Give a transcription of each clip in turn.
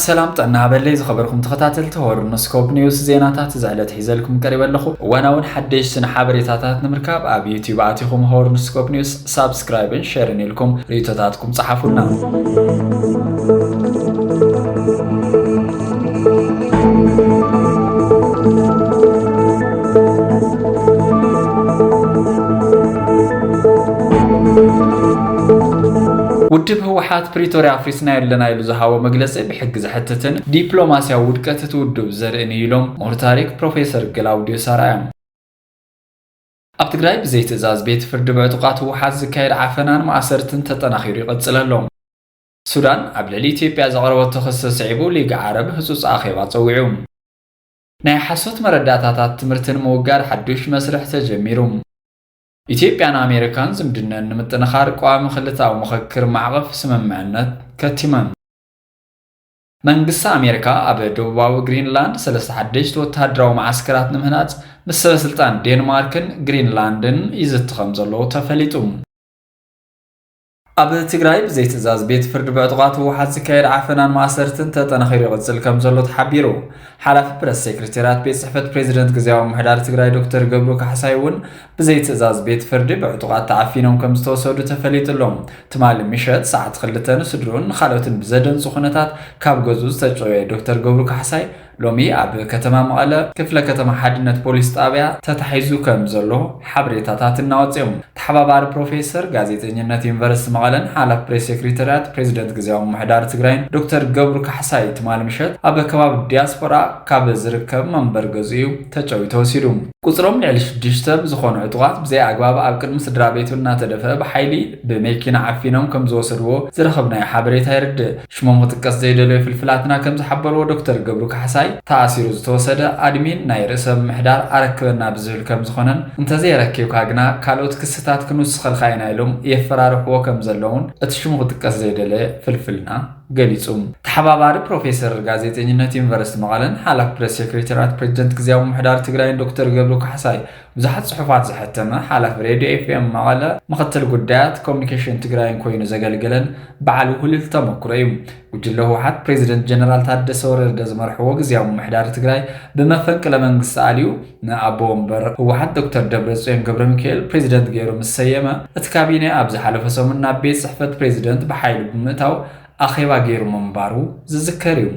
سلام طنا بلي زخبركم تخاتلت هورن سكوب نيوز زيناتات زعلت حيزلكم قريبا لخو وانا حدش سن حبريتاتات نمركاب اب يوتيوب اتيكم هورن سكوب نيوز سبسكرايب شير نيلكم ريتاتاتكم صحفونا ውድብ ህወሓት ፕሪቶሪያ ፍሪስና ያለና ይሉ ዘሃው መግለጽ በሕግ ዘሐተተን ዲፕሎማሲያዊ ውድቀት ተውድብ ዘርአን ይሎም ሞር ታሪክ ፕሮፌሰር ግላውዲዮ ሳራያ ኣብ ትግራይ ብዘይ ትእዛዝ ቤት ፍርድ በጥቃት ህወሓት ዝካየድ ዓፈናን ማእሰርትን ተጠናኺሩ ይቀጽለሎም ሱዳን ኣብ ልዕሊ ኢትዮጵያ ዘቀረበቶ ክስ ስዒቡ ሊግ ዓረብ ህጹጽ ኣኼባ ጸዊዑ ናይ ሓሶት መረዳታታት ትምህርትን መወጋድ ሓዱሽ መስርሕ ተጀሚሩ ኢትዮጵያና አሜሪካን ዝምድነን ንምጥንኻር ቋሚ ክልታው መኸክር ማዕቀፍ ስምምዕነት ከቲመን መንግስት አሜሪካ ኣብ ደቡባዊ ግሪንላንድ 36 ወታደራዊ ማዕስከራት ንምህናጽ ምስ ሰበስልጣን ዴንማርክን ግሪንላንድን ይዝትኸም ዘሎ ተፈሊጡ ኣብ ትግራይ ብዘይ ትእዛዝ ቤት ፍርድ በጥቃት ህወሓት ዝካየድ ዓፈናን ማእሰርትን ተጠናኺሩ ይቕጽል ከም ዘሎ ተሓቢሩ ሓላፊ ፕረስ ሴክሬታሪያት ቤት ጽሕፈት ፕሬዝደንት ግዚያዊ ምሕዳር ትግራይ ዶክተር ገብሩ ካሕሳይ እውን ብዘይ ትእዛዝ ቤት ፍርድ በጥቃት ተዓፊኖም ከም ዝተወሰዱ ተፈሊጡሎም ትማሊ ምሸት ሰዓት 2 ስድሩን ካልኦትን ብዘደንጹ ኩነታት ካብ ገዙ ዝተጨወየ ዶክተር ገብሩ ካሕሳይ ሎሚ ኣብ ከተማ መቐለ ክፍለ ከተማ ሓድነት ፖሊስ ጣብያ ተታሒዙ ከም ዘሎ ሓበሬታታት እናወጽዮም ተሓባባሪ ፕሮፌሰር ጋዜጠኝነት ዩኒቨርሲቲ መቐለን ሓላፊ ፕሬስ ሴክሬታሪያት ፕሬዝደንት ግዚያዊ ምሕዳር ትግራይ ዶክተር ገብሩ ካሕሳይ ትማሊ ምሸት ኣብ ከባቢ ዲያስፖራ ካብ ዝርከብ መንበር ገዝኡ ተጨዊ ተወሲዱ ቁጽሮም ልዕሊ 6 ዝኾኑ ዕጡቃት ብዘይ ኣግባብ ኣብ ቅድሚ ስድራ ቤቱ እናተደፈ ብሓይሊ ብመኪና ዓፊኖም ከም ዝወሰድዎ ዝረኸብናዮ ሓበሬታ ይርድእ ሽሞም ክጥቀስ ዘይደለዩ ፍልፍላትና ከም ዝሓበርዎ ዶክተር ገብሩ ካሕሳይ ታሲሩ ዝተወሰደ አድሚን ናይ ርእሰ ምሕዳር አረክበና ብዝብል ከም ዝኾነን እንተዘይረኪብካ ግና ካልኦት ክስታት ክንውስኸልካ ኢና ኢሎም የፈራርሕዎ ከም ዘለውን እቲ ሽሙ ክጥቀስ ዘይደለ ፍልፍልና ገሊጹ ተሓባባሪ ፕሮፌሰር ጋዜጠኝነት ዩኒቨርሲቲ መቐለን ሓላፊ ፕሬስ ሴክሬታሪያት ፕሬዝደንት ግዚያዊ ምሕዳር ትግራይ ዶክተር ገብሩ ካሕሳይ ብዙሓት ጽሑፋት ዝሕተመ ሓላፊ ሬድዮ ኤፍኤም መቐለ ምኽትል ጉዳያት ኮሙኒኬሽን ትግራይን ኮይኑ ዘገልገለን በዓል ውህልል ተመክሮ እዩ ጉጅለ ህወሓት ፕሬዝደንት ጀነራል ታደሰ ወረደ ዝመርሕዎ ግዚያዊ ምሕዳር ትግራይ ብመፈንቅለ መንግስቲ ኣልዩ ንኣቦ ወንበር ህወሓት ዶክተር ደብረጽዮን ገብረ ሚካኤል ፕሬዝደንት ገይሩ ምስ ሰየመ እቲ ካቢነ ኣብ ዝሓለፈ ሰሙን ናብ ቤት ጽሕፈት ፕሬዝደንት ብሓይሊ ብምእታው ኣኼባ ገይሩ መንባሩ ዝዝከር እዩ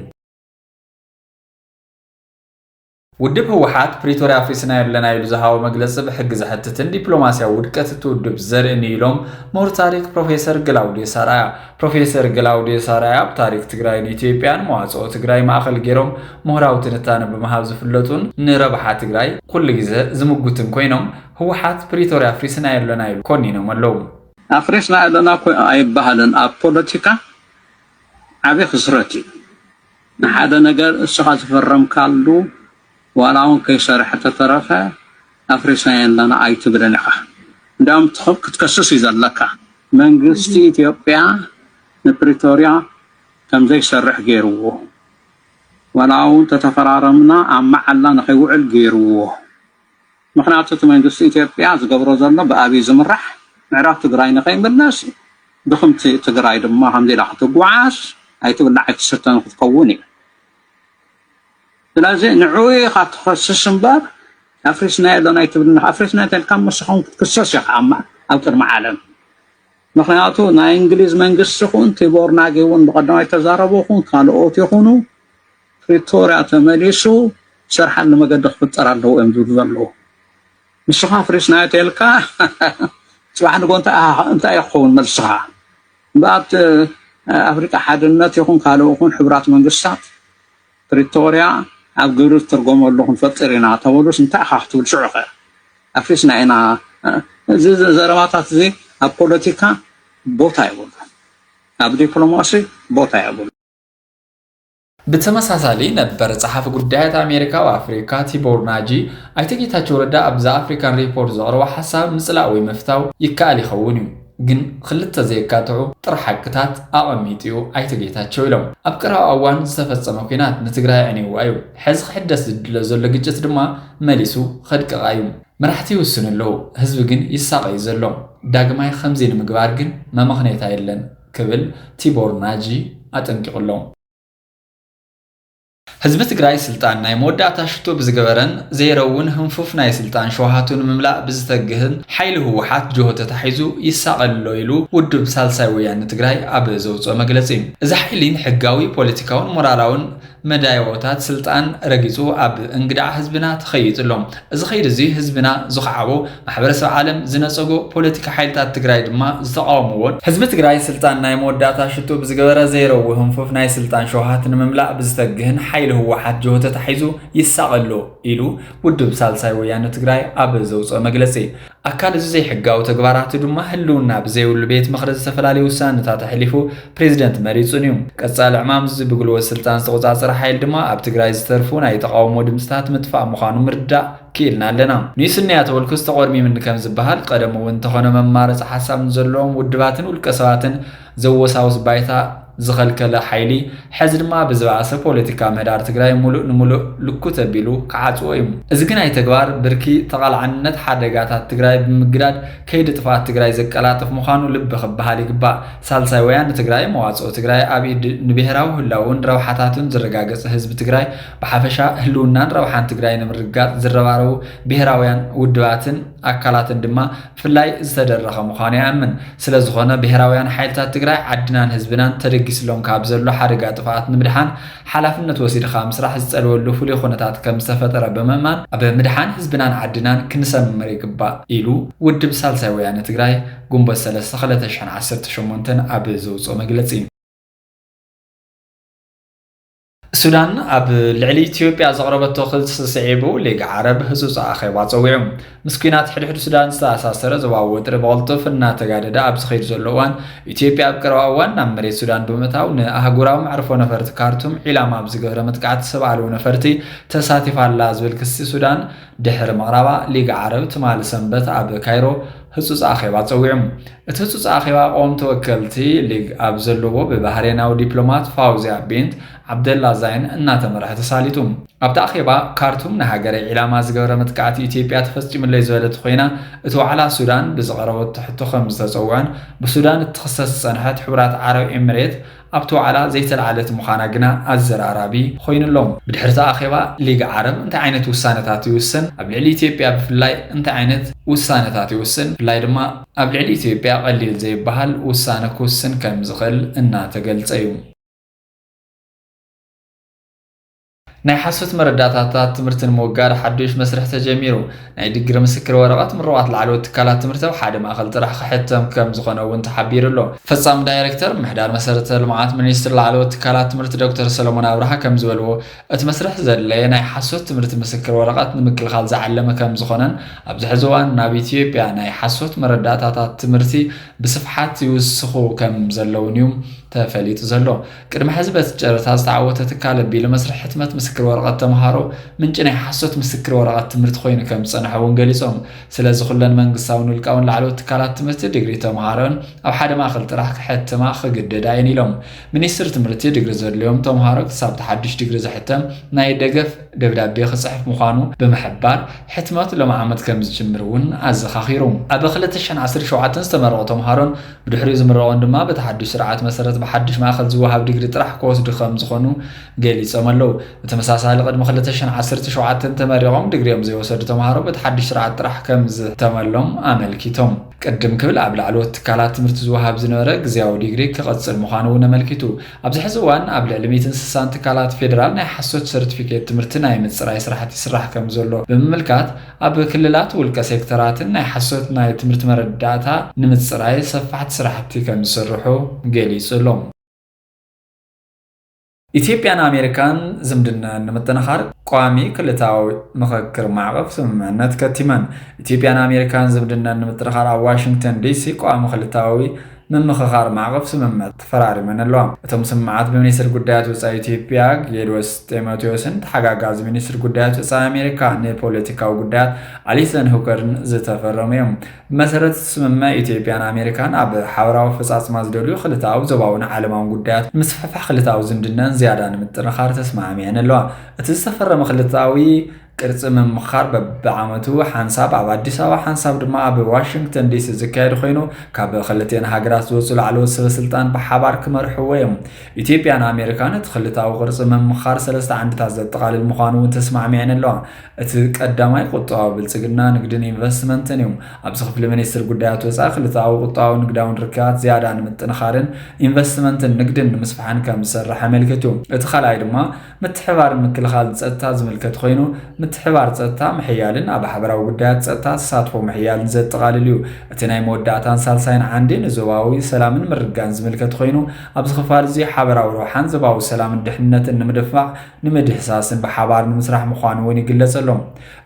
ውድብ ህወሓት ፕሪቶሪያ ፍሪስና ያለና ይሉ ዘሃው መግለጽ በሕግ ዘሐተተን ዲፕሎማሲያዊ ውድቀት ተውድብ ዘርአን ይሎም ሞር ታሪክ ፕሮፌሰር ግላውዲዮ ሳራያ ፕሮፌሰር ግላውዲዮ ሳራያ ኣብ ታሪክ ትግራይን ኢትዮጵያን መዋጽኦ ትግራይ ማእኸል ገይሮም ምሁራዊ ትንታነ ብምሃብ ዝፍለጡን ንረብሓ ትግራይ ኩሉ ግዜ ዝምጉትን ኮይኖም ህወሓት ፕሪቶሪያ ፍሪስና ያለና ይሉ ኮኒኖም ኣለዉ ኣፍሪስና ያለና ኣይባሃልን ኣብ ፖለቲካ ዓብይ ክስረት እዩ ንሓደ ነገር እስኻ ዝፈረምካሉ ዋላውን ከይሰርሕ ተተረፈ ኣፍሪስና ያለና ኣይትብለን ኢኻ እንዳም ክትከስስ እዩ ዘለካ መንግስቲ ኢትዮጵያ ንፕሪቶሪያ ከም ዘይሰርሕ ገይርዎ ዋላውን ተተፈራረምና ኣብ መዓላ ንኸይውዕል ገይርዎ ምክንያቱ እቲ መንግስቲ ኢትዮጵያ ዝገብሮ ዘሎ ብኣብይ ዝምራሕ ምዕራብ ትግራይ ንኸይምለስ ብኽምቲ ትግራይ ድማ ከምዚ ኢላ ክትጓዓዝ ኣይትብላዕ ክትስተን ክትከውን እዩ ስለዚ ንዕኡ ኢኻ ትኸስስ እምበር ኣፍሪስና ያለና ኣይትብልና ኣፍሪስና ተልካ መስኹም ክትክሰስ ኢኻ ኣብ ቅድሚ ዓለም ምክንያቱ ናይ እንግሊዝ መንግስቲ ይኹን ቲቦርናጊ እውን ብቀዳማይ ተዛረቡ ይኹን ካልኦት ይኹኑ ፕሪቶሪያ ተመሊሱ ስርሓን ንመገዲ ክፍጠር ኣለዎ እዮም ዝብሉ ዘለዉ ንስኻ ኣፍሪስና ተልካ ጽባሕ ንጎንታ እንታይ ይኸውን መልስኻ ባት ኣፍሪቃ ሓድነት ይኹን ካልኦ ይኹን ሕብራት መንግስታት ፕሪቶሪያ ኣብ ግብሪ ትርጎመሉ ክንፈጥር ኢና ተበሉስ እንታይ ኢኻ ክትብል ሽዑኸ ኣፍሪስና ኢና እዚ ዘረባታት እዚ ኣብ ፖለቲካ ቦታ ይብሉ ኣብ ዲፕሎማሲ ቦታ ይብሉ بتمساسالي نبر صحف ጉዳያት አሜሪካ ወአፍሪካ ቲቦር ናጂ አይተጌታቸው ረዳ አብዛ አፍሪካን ሪፖርት ዘቅረቡ ሐሳብ ምጽላዊ መፍታው ይካል ይኸውን ግን ክልተ ዘይካትዑ ጥራሕ ሐቅታት አቀሚጥዩ አይተጌታቸው ይለው አብቀራው አዋን ዝተፈጸመ ኩናት ንትግራይ አኒዋዩ ሕዝ ክሕደስ ዝድለ ዘሎ ግጭት ድማ መሊሱ ኸድቀቃዩ መራሕቲ ይውስንለው ህዝብ ግን ይሳቀይ ዘሎ ዳግማይ ከምዚ ንምግባር ግን መምኽኔታ የለን ክብል ቲቦር ናጂ አጠንቅቁለው ህዝብ ትግራይ ስልጣን ናይ መወዳእታ ሽቶ ብዝገበረን ዘይረውን ህንፉፍ ናይ ስልጣን ሸውሃቱን ምምላእ ብዝተግህን ሓይሊ ህወሓት ጆሆተ ተሒዙ ይሳቀሎ ኢሉ ውድብ ሳልሳይ ወያነ ትግራይ ኣብ ዘውፅኦ መግለጺ እዚ ሓይሊን ሕጋዊ ፖለቲካውን ሞራላውን መዳይዎታት ስልጣን ረጊጹ ኣብ እንግዳዕ ህዝብና ተኸይጥሎም እዚ ኸይድ እዚ ህዝብና ዝኸዓቦ ማሕበረሰብ ዓለም ዝነፀጎ ፖለቲካ ሓይልታት ትግራይ ድማ ዝተቃወምዎን ህዝብ ትግራይ ስልጣን ናይ መወዳእታ ሽቶ ብዝገበረ ዘይረው ህንፉፍ ናይ ስልጣን ሸውሃትን ምምላእ ብዝተግህን ሓይሊ ህወሓት ጆሆተ ተሒዙ ይሳቀሎ ኢሉ ውድብ ሳልሳይ ወያነ ትግራይ ኣብ ዘውፅኦ መግለጺ ኣካል እዚ ዘይሕጋዊ ተግባራት ድማ ህልውና ብዘይብሉ ቤት ምኽሪ ዝተፈላለዩ ውሳነታት ኣሕሊፉ ፕሬዝደንት መሪጹን እዩ ቀጻሊ ዕማም ዝብግልዎ ስልጣን ዝተቆጻጸረ ሓይል ድማ ኣብ ትግራይ ዝተርፉ ናይ ተቃውሞ ድምጽታት ምጥፋእ ምዃኑ ምርዳእ ኪልና ኣለና ንስንያ ተወልኩስ ተቆርሚ ምን ከም ዝበሃል ቀደም እውን ተኾነ መማረጽ ሓሳብ ዘለዎም ውድባትን ውልቀ ሰባትን ዘወሳውስ ባይታ ዝኸልከለ ሓይሊ ሕዚ ድማ ብዝባሰ ፖለቲካ ምህዳር ትግራይ ሙሉእ ንሙሉእ ልኩት ኣቢሉ ክዓጽዎ እዩ እዚ ግን ኣይ ተግባር ብርኪ ተቓልዓነት ሓደጋታት ትግራይ ብምግዳድ ከይዲ ጥፋት ትግራይ ዘቀላጥፍ ምዃኑ ልቢ ክበሃል ይግባእ ሳልሳይ ወያነ ትግራይ መዋጽኦ ትግራይ ኣብ ኢድ ንብሔራዊ ህላውን ረብሓታትን ዝረጋገፀ ህዝቢ ትግራይ ብሓፈሻ ህልውናን ረብሓን ትግራይ ንምርጋጽ ዝረባረቡ ብሔራውያን ውድባትን ኣካላትን ድማ ፍላይ ዝተደረኸ ምዃኑ ይኣምን ስለዝኾነ ብሔራውያን ሓይልታት ትግራይ ዓድናን ህዝብናን ተደጊስሎም ካብ ዘሎ ሓደጋ ጥፋት ንምድሓን ሓላፍነት ወሲድኻ ምስራሕ ዝጸልወሉ ፍሉይ ኩነታት ከም ዝተፈጠረ ብምእማን ኣብ ምድሓን ህዝብናን ዓድናን ክንሰምር ይግባእ ኢሉ ውድብ ሳልሳይ ወያነ ትግራይ ጉንቦት 3 2018 ኣብ ዘውፅኦ መግለጺ ሱዳን ኣብ ልዕሊ ኢትዮጵያ ዘቕረበቶ ክስ ስዒቡ ሊግ ዓረብ ህጹጽ ኣኼባ ፀዊዑ ምስኪናት ሕድሕድ ሱዳን ዝተኣሳሰረ ዞባዊ ወጥሪ ብቕልጡፍ እናተጋደደ ኣብ ዝኸይድ ዘሎ እዋን ኢትዮጵያ ኣብ ቀረባ እዋን ናብ መሬት ሱዳን ብምእታው ንኣህጉራዊ መዕርፎ ነፈርቲ ካርቱም ዒላማ ኣብ ዝገበረ መጥቃዕቲ ሰብኣልዊ ነፈርቲ ተሳቲፋ ኣላ ዝብል ክሲ ሱዳን ድሕሪ ምቕራባ ሊግ ዓረብ ትማሊ ሰንበት ኣብ ካይሮ ህጹጽ ኣኼባ ፀዊዑ እቲ ህጹጽ ኣኼባ ቆም ተወከልቲ ሊግ ኣብ ዘለዎ ብባህሬናዊ ዲፕሎማት ፋውዚያ ቤንት ዓብደላ ዛይን እናተመርሐ ተሳሊጡ ኣብታ ኣኼባ ካርቱም ንሃገረይ ዒላማ ዝገበረ መጥቃዕቲ ኢትዮጵያ ተፈጺሙለይ ዝበለት ኮይና እቲ ዋዕላ ሱዳን ብዝቐረበቶ ሕቶ ከም ዝተፀውዐን ብሱዳን እትኽሰስ ዝጸንሐት ሕቡራት ዓረብ ኤምሬት ኣብቲ ዋዕላ ዘይተለዓለት ምዃና ግና ኣዘራራቢ ኮይኑሎም ብድሕሪ ኣኼባ ሊግ ዓረብ እንታይ ዓይነት ውሳነታት ይውስን ኣብ ልዕሊ ኢትዮጵያ ብፍላይ እንታይ ዓይነት ውሳነታት ይውስን ብፍላይ ድማ ኣብ ልዕሊ ኢትዮጵያ ቀሊል ዘይበሃል ውሳነ ክውስን ከም ዝኽእል እናተገልጸ እዩ ናይ ሓሶት መረዳእታታት ትምህርትን ምውጋድ ሓዱሽ መስርሕ ተጀሚሩ ናይ ድግሪ ምስክር ወረቐት ምሩቓት ላዕለዎት ትካላት ትምህርቲ ኣብ ሓደ ማእኸል ጥራሕ ክሕተም ከም ዝኾነ እውን ተሓቢሩ ኣሎ ፈጻሚ ዳይሬክተር ምሕዳር መሰረተ ልምዓት ሚኒስትር ላዕለዎት ትካላት ትምህርቲ ዶክተር ሰለሞን ኣብርሃ ከም ዝበልዎ እቲ መስርሕ ዘድለየ ናይ ሓሶት ትምህርቲ ምስክር ወረቐት ንምክልኻል ዝዓለመ ከም ዝኾነን ኣብዚ ሕዚ እዋን ናብ ኢትዮጵያ ናይ ሓሶት መረዳእታታት ትምህርቲ ብስፍሓት ይውስኹ ከም ዘለውን እዩ ተፈሊጡ ዘሎ ቅድሚ ሕዚ በቲ ጨረታ ዝተዓወተ ትካል ኣቢሉ መስርሕ ሕትመት ምስክር ወረቐት ተምሃሮ ምንጭ ናይ ሓሶት ምስክር ወረቐት ትምህርቲ ኮይኑ ከም ዝጸንሐ እውን ገሊፆም ስለዚ ኩለን መንግስታውን ውልቃውን ላዕለዎት ትካላት ትምህርቲ ድግሪ ተምሃሮን ኣብ ሓደ ማእኸል ጥራሕ ክሕትማ ክግደዳ እየን ኢሎም ሚኒስትር ትምህርቲ ድግሪ ዘድልዮም ተምሃሮ ክሳብ ተሓድሽ ድግሪ ዝሕተም ናይ ደገፍ ደብዳቤ ክጽሕፍ ምዃኑ ብምሕባር ሕትመት ሎም ዓመት ከም ዝጅምር እውን ኣዘኻኺሩ ኣብ 2017 ዝተመረቑ ተምሃሮን ብድሕሪኡ ዝምረቑን ድማ በተሓድሽ ስርዓት መሰረት بحدش ما أخذ زوها بدقري طرح كوس دخم زخنو قال يسملو بتمساسال قد مخلتشن عسرت شوعات تمريهم دقريهم زي وسد تمهارو بتحدش رعت طرح كم تملهم عمل كيتهم قدم كبل عبل علوت كالات مرت زوها بزنورق زياو دقري كقصر مخانو نملكيتو أبز حزوان عبل علميتن سسان تكالات فيدرال ناي حسوت سيرتيفيكيت مرتنا يمتصراي سرحتي سرح كم زلو بمملكات أب كللات والكسيكترات ناي حسوت ناي تمرت مرداتا نمتصراي صفحت سرحتي كم سرحو قال يسلو ኢትዮጵያን አሜሪካን ዝምድና ንምጥንኻር ቋሚ ክልታዊ ምክክር ማዕቀፍ ስምምዕነት ከቲመን ኢትዮጵያን አሜሪካን ዝምድና ንምጥንኻር ኣብ ዋሽንግተን ዲሲ ቋሚ ክልታዊ ምምኽኻር ማዕቀፍ ስምምነት ተፈራሪመን ኣለዋ እቶም ስምምዓት ብሚኒስትር ጉዳያት ወፃኢ ኢትዮጵያ ጌዲዮን ጢሞቴዎስን ተሓጋጋዚ ሚኒስትር ጉዳያት ወፃኢ ኣሜሪካ ንፖለቲካዊ ጉዳያት ኣሊሰን ሁከርን ዝተፈረሙ እዮም ብመሰረት ስምምዕ ኢትዮጵያን ኣሜሪካን ኣብ ሓበራዊ ፈጻጽማ ዝደልዩ ክልታዊ ዞባውን ዓለማውን ጉዳያት ምስፍሕፋሕ ክልታዊ ዝምድናን ዝያዳ ንምጥንኻር ተስማዕምዐን ኣለዋ እቲ ዝተፈረመ ክልታዊ ቅርጽ ምምኽኻር በብዓመቱ ሓንሳብ ኣብ ኣዲስ ኣበባ ሓንሳብ ድማ ኣብ ዋሽንግተን ዲሲ ዝካየድ ኮይኑ ካብ ክልቴን ሃገራት ዝወጹ ላዕለዎት ሰበስልጣን ብሓባር ክመርሕዎ እዮም ኢትዮጵያን ኣሜሪካን እቲ ክልታዊ ቅርጽ ምምኽኻር ሰለስተ ዓንድታት ዘጠቓልል ምዃኑ እውን ተስማዕምዐን ኣለዋ እቲ ቀዳማይ ቁጠባዊ ብልጽግና ንግድን ኢንቨስትመንትን እዩ ኣብዚ ክፍሊ ሚኒስትር ጉዳያት ወፃኢ ክልታዊ ቁጠባዊ ንግዳውን ርክባት ዝያዳ ንምጥንኻርን ኢንቨስትመንትን ንግድን ንምስፋሕን ከም ዝሰርሕ ኣመልኪቱ እቲ ካልኣይ ድማ ምትሕብባርን ምክልኻል ጸጥታ ዝምልከት ኮይኑ ምትሕብባር ጸጥታ ምሕያልን ኣብ ሓበራዊ ጉዳያት ጸጥታ ተሳትፎ ምሕያልን ዘጠቓልል እዩ እቲ ናይ መወዳእታን ሳልሳይን ዓንዲን ዞባዊ ሰላምን ምርጋን ዝምልከት ኮይኑ ኣብዚ ክፋል እዚ ሓበራዊ ረብሓን ዞባዊ ሰላምን ድሕንነትን ንምድፋዕ ንምድህሳስን ብሓባር ንምስራሕ ምዃኑ እውን ይግለጽ ኣሎ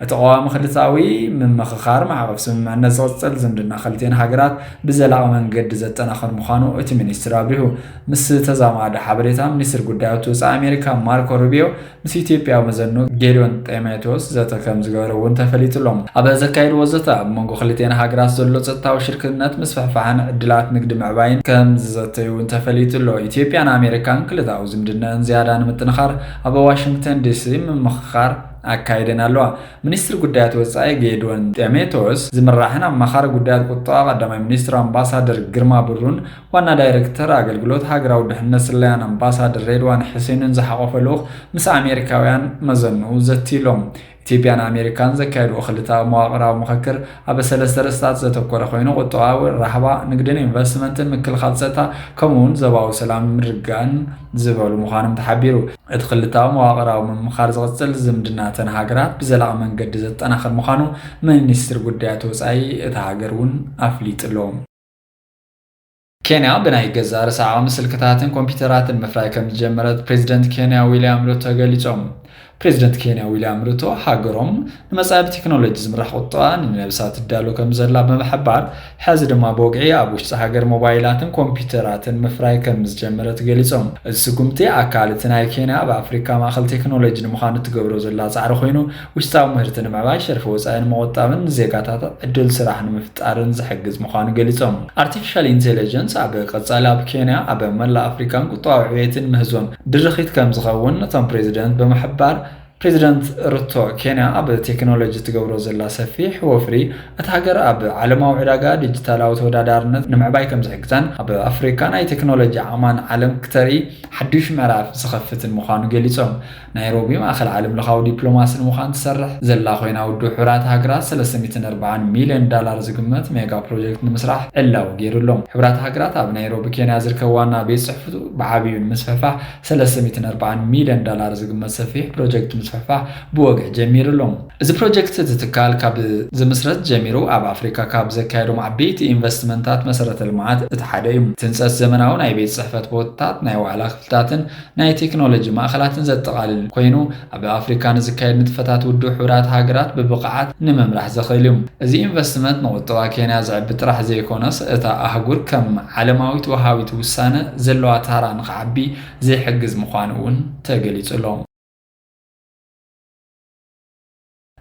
እቲ ቀዋሚ ክልታዊ ምምኽኻር ማዕቀፍ ስምምዕነት ዝቕጽል ዝምድና ክልቴን ሃገራት ብዘላቒ መንገዲ ዘጠናኽር ምዃኑ እቲ ሚኒስትር ኣብሪሁ ምስ ተዛማዲ ሓበሬታ ሚኒስትር ጉዳያት ወፃኢ ኣሜሪካ ማርኮ ሩቢዮ ምስ ኢትዮጵያዊ መዘኑ ጌዲዮን ጢሞቴዎስ ዘተ ከም ዝገበረ እውን ተፈሊጡሎም ኣብ ዘካየድ ወዘተ ኣብ መንጎ ክልቴን ሃገራት ዘሎ ጸጥታዊ ሽርክነት ምስፍሕፋሕን ዕድላት ንግዲ ምዕባይን ከም ዝዘተዩ እውን ተፈሊጡሎ ኢትዮጵያን ኣሜሪካን ክልታዊ ዝምድናን ዝያዳ ንምጥንኻር ኣብ ዋሽንግተን ዲሲ ምምኽኻር ኣካይደን ኣለዋ ሚኒስትር ጉዳያት ወፃኢ ጌዲዮን ጢሞቴዎስ ዝምራሕን ኣማኻሪ ጉዳያት ቁጠባ ቀዳማይ ሚኒስትር ኣምባሳደር ግርማ ብሩን ዋና ዳይሬክተር ኣገልግሎት ሃገራዊ ድሕንነት ስለያን ኣምባሳደር ሬድዋን ሕሴንን ዝሓቆፈ ልኡኽ ምስ ኣሜሪካውያን መዘኑ ዘቲሎም ኢትዮጵያን ኣሜሪካን ዘካየድዎ ክልታዊ መዋቕራዊ ምክክር ኣብ ሰለስተ ርእስታት ዘተኮረ ኮይኑ ቁጠባዊ ራህባ ንግድን ኢንቨስትመንትን ምክልኻል ጸጥታ ከምኡውን ዞባዊ ሰላም ምርጋን ዝበሉ ምዃኖም ተሓቢሩ እቲ ክልታዊ መዋቕራዊ ምምኽኻር ዝቕጽል ዝምድናተን ሃገራት ብዘላቒ መንገዲ ዘጠናኽር ምዃኑ ሚኒስትር ጉዳያት ወፃኢ እቲ ሃገር እውን ኣፍሊጡሎም ኬንያ ብናይ ገዛ ርእሰ ዓቕሚ ስልክታትን ኮምፒዩተራትን ምፍራይ ከም ዝጀመረት ፕሬዚደንት ኬንያ ዊልያም ሩቶ ገሊጾም ፕሬዚደንት ኬንያ ዊልያም ሩቶ ሃገሮም ንመጻኢ ቴክኖሎጂ ዝምራሕ ቁጠባ ንነብሳት ትዳሎ ከም ዘላ ብምሕባር ሕዚ ድማ ብወግዒ ኣብ ውሽጢ ሃገር ሞባይላትን ኮምፒዩተራትን ምፍራይ ከም ዝጀመረት ገሊጾም እዚ ስጉምቲ ኣካል እቲ ናይ ኬንያ ኣብ ኣፍሪካ ማእኸል ቴክኖሎጂ ንምዃኑ ትገብሮ ዘላ ጻዕሪ ኮይኑ ውሽጣዊ ምህርቲ ንምዕባይ ሸርፊ ወጻኢ ንምቁጣብን ዜጋታት ዕድል ስራሕ ንምፍጣርን ዝሕግዝ ምዃኑ ገሊጾም ኣርቲፊሻል ኢንቴሊጀንስ ኣብ ቀጻሊ ኣብ ኬንያ ኣብ መላእ ኣፍሪካን ቁጠባዊ ዕብየትን ምህዞን ድርኺት ከም ዝኸውን እቶም ፕሬዚደንት ብምሕባር ፕሬዚደንት ሩቶ ኬንያ ኣብ ቴክኖሎጂ ትገብሮ ዘላ ሰፊሕ ወፍሪ እቲ ሃገር ኣብ ዓለማዊ ዕዳጋ ዲጂታላዊ ተወዳዳርነት ንምዕባይ ከም ዝሕግዛን ኣብ ኣፍሪካ ናይ ቴክኖሎጂ ዓቕማን ዓለም ክተርኢ ሓድሽ ምዕራፍ ዝኸፍትን ምዃኑ ገሊጾም ናይሮቢ ማእኸል ዓለም ለኻዊ ዲፕሎማሲ ንምዃን ትሰርሕ ዘላ ኮይና ውድብ ሕብራት ሃገራት 340 ሚልዮን ዶላር ዝግመት ሜጋ ፕሮጀክት ንምስራሕ ዕላው ገይሩሎም ሕብራት ሃገራት ኣብ ናይሮቢ ኬንያ ዝርከብ ዋና ቤት ጽሕፈቱ ብዓብዩ ንምስፍሕፋሕ 340 ሚልዮን ዶላር ዝግመት ሰፊሕ ፕሮጀክት ምስፍሕፋሕ ብወግዕ ጀሚሩሎም እዚ ፕሮጀክት ትካል ካብ ዝምስረት ጀሚሩ ኣብ ኣፍሪካ ካብ ዘካየዶም ዓበይቲ ኢንቨስትመንታት መሰረተ ልምዓት እቲ ሓደ እዩ ትንፀት ዘመናዊ ናይ ቤት ጽሕፈት ቦታታት ናይ ዋዕላ ክፍልታትን ናይ ቴክኖሎጂ ማእኸላትን ዘጠቓልል ኮይኑ ኣብ ኣፍሪካ ንዝካየድ ንጥፈታት ውድብ ሕብራት ሃገራት ብብቕዓት ንምምራሕ ዘኽእል እዩ እዚ ኢንቨስትመንት ንቁጠባ ኬንያ ዝዕቢ ጥራሕ ዘይኮነስ እታ ኣህጉር ከም ዓለማዊት ወሃቢት ውሳነ ዘለዋ ታራ ንኽዓቢ ዘይሕግዝ ምዃኑ እውን ተገሊጹሎም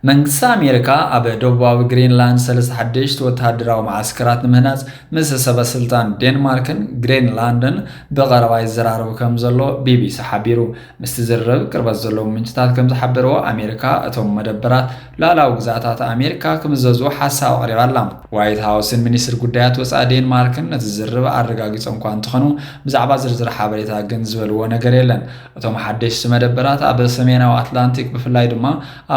መንግስቲ ኣሜሪካ ኣብ ደቡባዊ ግሪንላንድ 36 ወተሃደራዊ ማዓስከራት ንምህናጽ ምስ ሰበስልጣን ዴንማርክን ግሪንላንድን ብቐረባ ይዘራረቡ ከም ዘሎ ቢቢሲ ሓቢሩ ምስቲ ዝርርብ ቅርበት ዘለዉ ምንጭታት ከም ዝሓበርዎ ኣሜሪካ እቶም መደበራት ላዕላዊ ግዛኣታት ኣሜሪካ ክምዘዙ ሓሳብ ኣቕሪባ ኣላ ዋይት ሃውስን ሚኒስትር ጉዳያት ወፃኢ ዴንማርክን ነቲ ዝርርብ ኣረጋጊጾም እኳ እንትኾኑ ብዛዕባ ዝርዝር ሓበሬታ ግን ዝበልዎ ነገር የለን እቶም ሓደሽቲ መደበራት ኣብ ሰሜናዊ ኣትላንቲክ ብፍላይ ድማ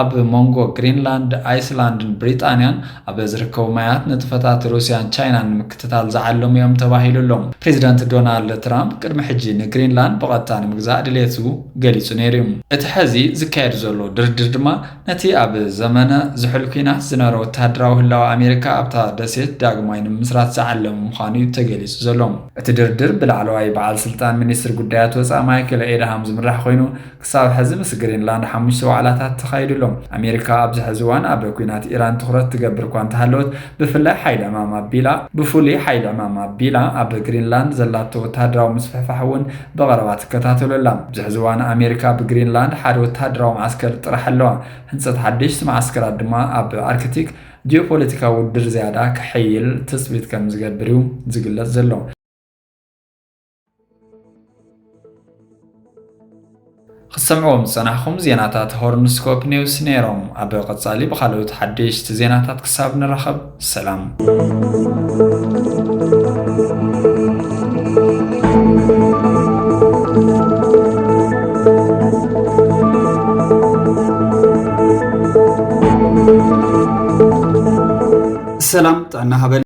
ኣብ ሞንጎ ግሪንላንድ አይስላንድን ብሪጣንያን ኣብ ዝርከቡ ማያት ንጥፈታት ሩስያን ቻይናን ምክትታል ዝዓለሙ እዮም ተባሂሉሎም ፕሬዚደንት ዶናልድ ትራምፕ ቅድሚ ሕጂ ንግሪንላንድ ብቐጥታ ንምግዛእ ድሌቱ ገሊጹ ነይሩ እቲ ሕዚ ዝካየድ ዘሎ ድርድር ድማ ነቲ ኣብ ዘመነ ዝሕል ኩናት ዝነበረ ወተሃደራዊ ህላዊ ኣሜሪካ ኣብታ ደሴት ዳግማይ ንምስራት ዝዓለሙ ምዃኑ ተገሊጹ ዘሎ እቲ ድርድር ብላዕለዋይ በዓል ስልጣን ሚኒስትር ጉዳያት ወፃኢ ማይክል ኤድሃም ዝምራሕ ኮይኑ ክሳብ ሕዚ ምስ ግሪንላንድ 5 ዋዕላታት ተኻይዱሎም ኣሜሪካ ኣብዚ ሕዝዋን ኣብ ኩናት ኢራን ትኩረት ትገብር እኳ እንተሃለወት ብፍላይ ሓይሊ ዕማም ኣቢላ ኣብ ግሪንላንድ ዘላቶ ወታደራዊ ምስፍሕፋሕ እውን ብቐረባ ትከታተለላ። ኣብዚ ሕዝዋን ኣሜሪካ ብግሪንላንድ ሓደ ወታደራዊ ማዕስከር ጥራሕ ኣለዋ። ህንፀት ሓድሽቲ ማዕስከራት ድማ ኣብ ኣርክቲክ ጂኦፖለቲካዊ ውድድር ዝያዳ ክሕይል ትፅቢት ከም ዝገብር እዩ ዝግለጽ ዘሎ። ክሰምዕዎም ዝጸናሕኹም ዜናታት ሆርንስኮፕ ኒውስ ነይሮም። ኣብ ቀጻሊ ብኻልኦት ሓደሽቲ ዜናታት ክሳብ ንራኸብ ሰላም። ሰላም ጥዕና ሃበል